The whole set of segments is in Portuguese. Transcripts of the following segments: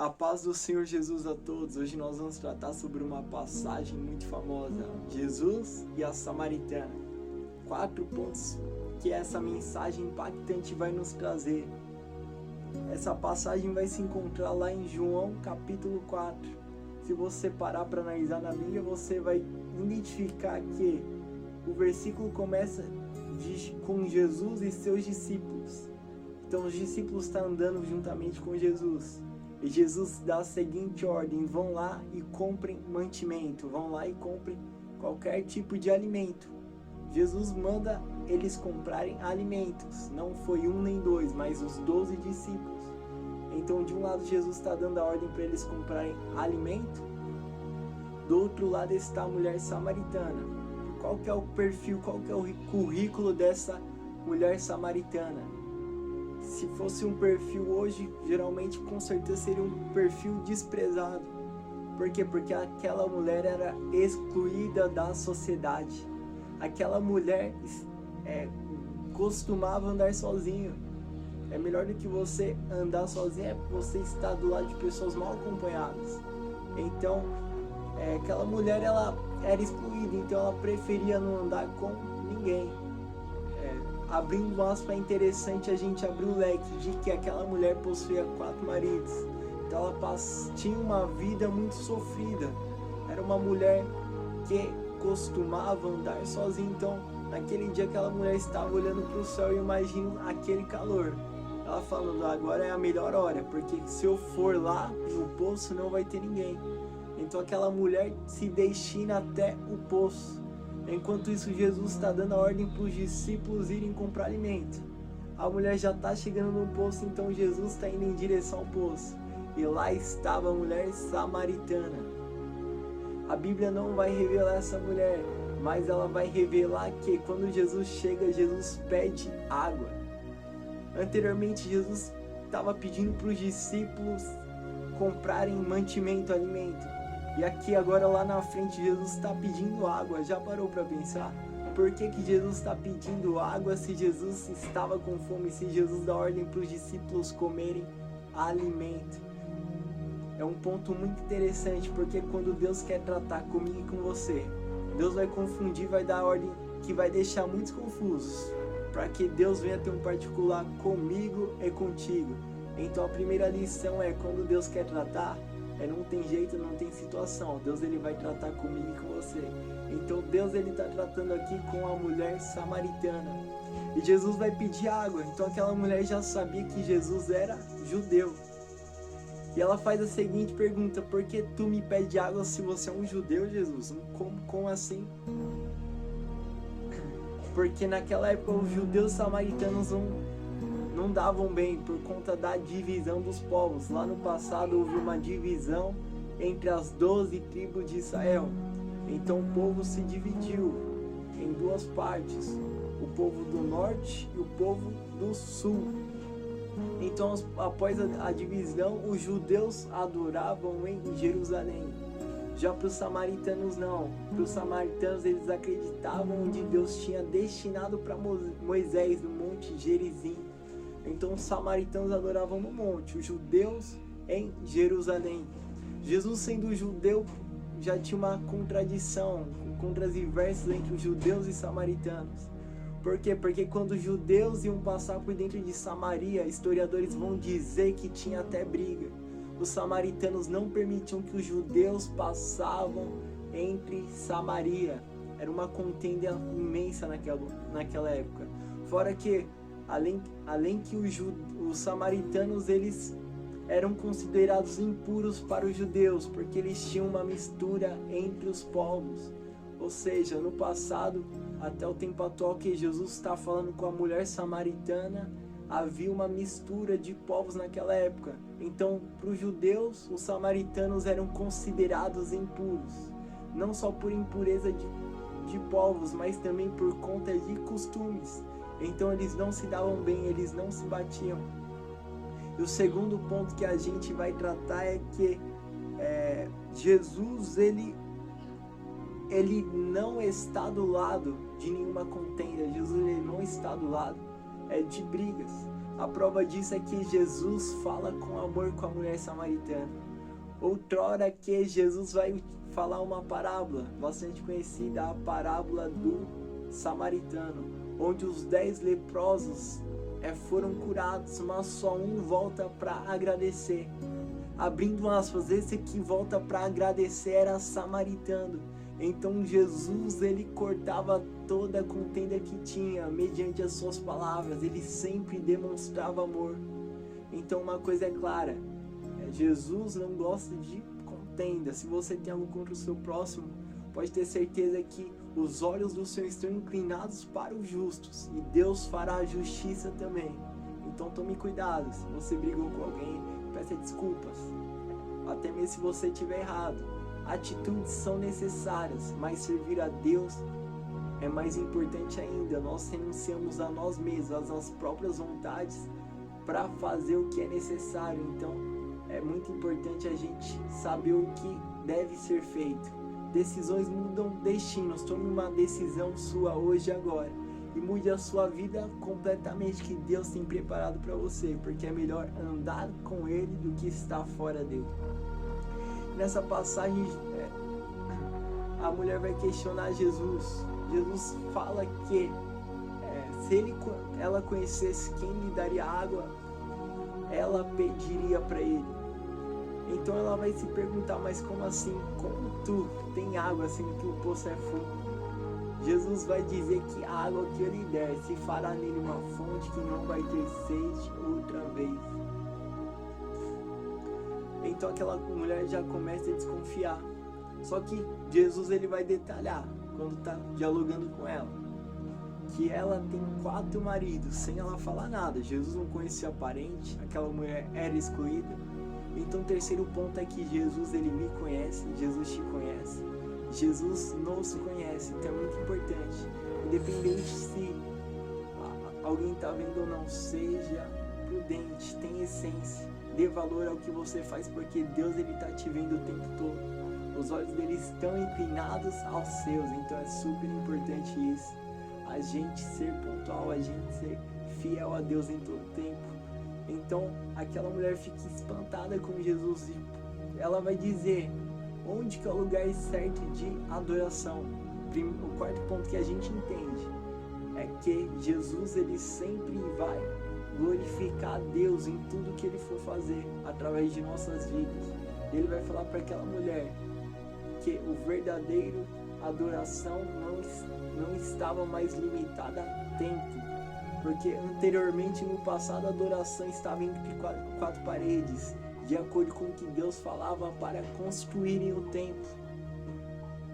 A paz do Senhor Jesus a todos. Hoje nós vamos tratar sobre uma passagem muito famosa, Jesus e a Samaritana. 4 pontos que essa mensagem impactante vai nos trazer. Essa passagem vai se encontrar lá em João capítulo 4. Se você parar para analisar na Bíblia, você vai identificar que o versículo começa com Jesus e seus discípulos. Então os discípulos estão andando juntamente com Jesus. E Jesus dá a seguinte ordem: vão lá e comprem mantimento, vão lá e comprem qualquer tipo de alimento. Jesus manda eles comprarem alimentos, não foi um nem dois, mas os 12 discípulos. Então de um lado Jesus está dando a ordem para eles comprarem alimento, do outro lado está a mulher samaritana. Qual que é o perfil, qual que é o currículo dessa mulher samaritana? Se fosse um perfil hoje, geralmente com certeza seria um perfil desprezado. Por quê? Porque aquela mulher era excluída da sociedade. Aquela mulher costumava andar sozinha. É melhor do que você andar sozinho, é você estar do lado de pessoas mal acompanhadas. Então, aquela mulher ela era excluída, então ela preferia não andar com ninguém. Abrindo um aspas, é interessante a gente abrir o leque de que aquela mulher possuía 4 maridos. Então ela tinha uma vida muito sofrida. Era uma mulher que costumava andar sozinha. Então naquele dia aquela mulher estava olhando para o céu e imagina aquele calor. Ela falando: agora é a melhor hora, porque se eu for lá no poço não vai ter ninguém. Então aquela mulher se destina até o poço. Enquanto isso, Jesus está dando a ordem para os discípulos irem comprar alimento. A mulher já está chegando no poço, então Jesus está indo em direção ao poço. E lá estava a mulher samaritana. A Bíblia não vai revelar essa mulher, mas ela vai revelar que quando Jesus chega, Jesus pede água. Anteriormente, Jesus estava pedindo para os discípulos comprarem mantimento, alimento. E aqui agora lá na frente Jesus está pedindo água. Já parou para pensar? Por que Jesus está pedindo água se Jesus estava com fome? Se Jesus dá ordem para os discípulos comerem alimento? É um ponto muito interessante, porque quando Deus quer tratar comigo e com você, Deus vai confundir, vai dar ordem que vai deixar muitos confusos, para que Deus venha ter um particular comigo e contigo. Então a primeira lição é: quando Deus quer tratar, não tem jeito, não tem situação. Deus ele vai tratar comigo e com você. Então Deus ele está tratando aqui com a mulher samaritana. E Jesus vai pedir água. Então aquela mulher já sabia que Jesus era judeu. E ela faz a seguinte pergunta: por que tu me pede água se você é um judeu, Jesus? Como assim? Porque naquela época os judeus samaritanos não davam bem por conta da divisão dos povos. Lá no passado houve uma divisão entre as 12 tribos de Israel. Então o povo se dividiu em 2 partes: o povo do norte e o povo do sul. Então após a divisão, os judeus adoravam em Jerusalém. Já para os samaritanos não. Para os samaritanos eles acreditavam onde Deus tinha destinado para Moisés, no monte Gerizim. Então os samaritanos adoravam no monte, os judeus em Jerusalém. Jesus, sendo judeu, já tinha uma contradição, contras e versos entre os judeus e samaritanos. Por quê? Porque quando os judeus iam passar por dentro de Samaria, historiadores vão dizer que tinha até briga. Os samaritanos não permitiam que os judeus passavam entre Samaria. Era uma contenda imensa naquela época. Fora que além que os samaritanos eles eram considerados impuros para os judeus, porque eles tinham uma mistura entre os povos. Ou seja, no passado, até o tempo atual que Jesus está falando com a mulher samaritana, havia uma mistura de povos naquela época. Então, para os judeus, os samaritanos eram considerados impuros, não só por impureza de povos, mas também por conta de costumes. Então eles não se davam bem, eles não se batiam. E o segundo ponto que a gente vai tratar é que Jesus ele não está do lado de nenhuma contenda. Jesus ele não está do lado de brigas. A prova disso é que Jesus fala com amor com a mulher samaritana. Outrora que Jesus vai falar uma parábola bastante conhecida, a parábola do samaritano, onde os 10 leprosos foram curados, mas só um volta para agradecer. Abrindo aspas, esse que volta para agradecer era samaritano. Então Jesus, ele cortava toda a contenda que tinha mediante as suas palavras. Ele sempre demonstrava amor. Então uma coisa é clara, Jesus não gosta de contenda. Se você tem algo contra o seu próximo, pode ter certeza que os olhos do Senhor estão inclinados para os justos e Deus fará a justiça também. Então tome cuidado, se você brigou com alguém, peça desculpas, até mesmo se você estiver errado. Atitudes são necessárias, mas servir a Deus é mais importante ainda. Nós renunciamos a nós mesmos, às nossas próprias vontades, para fazer o que é necessário. Então é muito importante a gente saber o que deve ser feito. Decisões mudam destinos. Tome uma decisão sua hoje e agora e mude a sua vida completamente, que Deus tem preparado para você, porque é melhor andar com Ele do que estar fora dele. Nessa passagem, a mulher vai questionar Jesus. Jesus fala que se ela conhecesse quem lhe daria água, ela pediria para ele. Então ela vai se perguntar, mas como assim? Como tu tem água sendo que o poço é fundo? Jesus vai dizer que a água que eu lhe der se fará nele uma fonte que não vai ter sede outra vez. Então aquela mulher já começa a desconfiar. Só que Jesus, ele vai detalhar, quando está dialogando com ela, que ela tem 4 maridos, sem ela falar nada. Jesus não conhecia a parente, aquela mulher era excluída. Então o terceiro ponto é que Jesus, ele me conhece, Jesus te conhece, Jesus nos conhece. Então é muito importante, independente se alguém está vendo ou não, seja prudente, tenha essência, dê valor ao que você faz, porque Deus, ele está te vendo o tempo todo. Os olhos dele estão inclinados aos seus. Então é super importante isso, a gente ser pontual, a gente ser fiel a Deus em todo tempo. Então aquela mulher fica espantada com Jesus e ela vai dizer onde que é o lugar certo de adoração. O quarto ponto que a gente entende é que Jesus, ele sempre vai glorificar a Deus em tudo que ele for fazer através de nossas vidas. Ele vai falar para aquela mulher que o verdadeiro adoração não estava mais limitada a tempo, porque anteriormente, no passado, a adoração estava entre 4 paredes, de acordo com o que Deus falava para construírem o templo.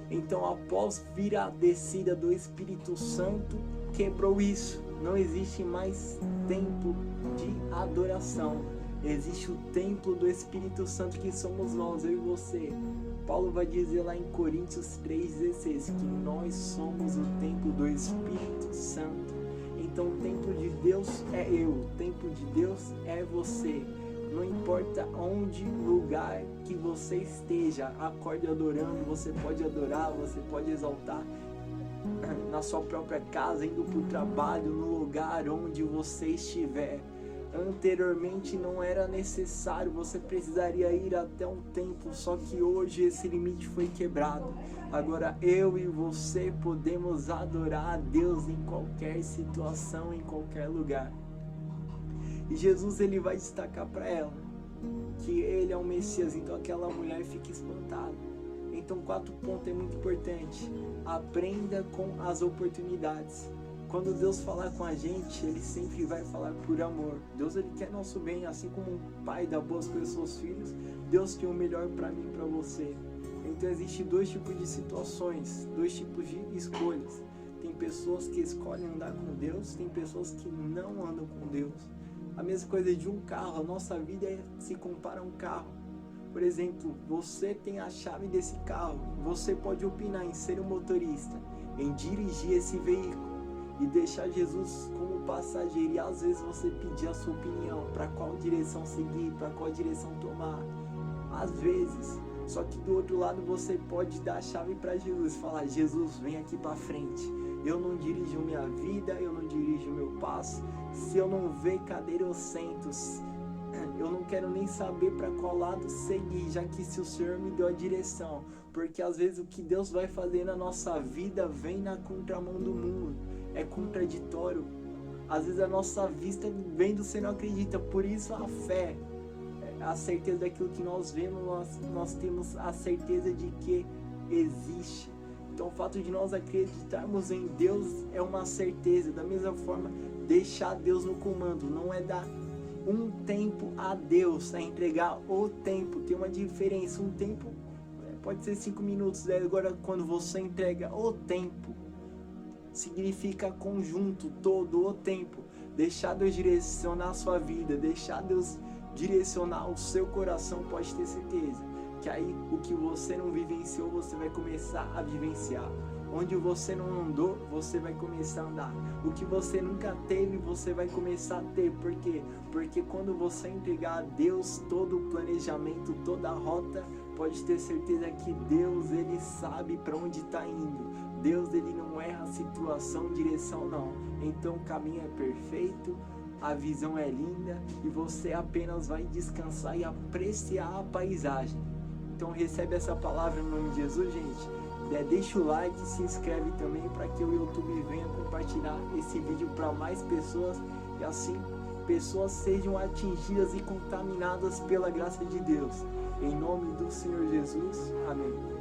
Então, após vir a descida do Espírito Santo, quebrou isso. Não existe mais templo de adoração. Existe o templo do Espírito Santo, que somos nós, eu e você. Paulo vai dizer lá em Coríntios 3,16 que nós somos o templo do Espírito Santo. Então o templo de Deus é eu, o templo de Deus é você. Não importa onde, lugar que você esteja, acorde adorando, você pode adorar, você pode exaltar na sua própria casa, indo para o trabalho, no lugar onde você estiver. Anteriormente não era necessário, você precisaria ir até um templo, só que hoje esse limite foi quebrado. Agora eu e você podemos adorar a Deus em qualquer situação, em qualquer lugar. E Jesus, ele vai destacar para ela que ele é o Messias. Então aquela mulher fica espantada. Então 4 pontos é muito importante. Aprenda com as oportunidades. Quando Deus falar com a gente, ele sempre vai falar por amor. Deus, ele quer nosso bem, assim como um pai dá boas coisas aos seus filhos. Deus tem o melhor para mim e para você. Então existem 2 tipos de situações, 2 tipos de escolhas. Tem pessoas que escolhem andar com Deus, tem pessoas que não andam com Deus. A mesma coisa de um carro, a nossa vida se compara a um carro. Por exemplo, você tem a chave desse carro, você pode opinar em ser um motorista, em dirigir esse veículo e deixar Jesus como passageiro, e às vezes você pedir a sua opinião, para qual direção seguir, para qual direção tomar, às vezes. Só que do outro lado você pode dar a chave para Jesus, falar: Jesus, vem aqui para frente, eu não dirijo minha vida, eu não dirijo meu passo. Se eu não ver cadeira eu sento. Eu não quero nem saber para qual lado seguir, já que se o Senhor me deu a direção. Porque às vezes o que Deus vai fazer na nossa vida vem na contramão do mundo, é contraditório. Às vezes a nossa vista vendo você não acredita, por isso a fé, a certeza daquilo que nós vemos, nós temos a certeza de que existe. Então o fato de nós acreditarmos em Deus é uma certeza. Da mesma forma, deixar Deus no comando, não é dar um tempo a Deus, é entregar o tempo. Tem uma diferença, um tempo pode ser 5 minutos, né? Agora quando você entrega o tempo, significa conjunto, todo o tempo. Deixar Deus direcionar a sua vida, deixar Deus direcionar o seu coração, pode ter certeza que aí o que você não vivenciou, você vai começar a vivenciar. Onde você não andou, você vai começar a andar. O que você nunca teve, você vai começar a ter. Por quê? Porque quando você entregar a Deus todo o planejamento, toda a rota, pode ter certeza que Deus, Ele sabe para onde está indo. Deus, Ele não erra a situação, direção não. Então o caminho é perfeito, a visão é linda e você apenas vai descansar e apreciar a paisagem. Então recebe essa palavra no nome de Jesus, gente. Deixa o like, se inscreve também para que o YouTube venha compartilhar esse vídeo para mais pessoas e assim pessoas sejam atingidas e contaminadas pela graça de Deus. Em nome do Senhor Jesus. Amém.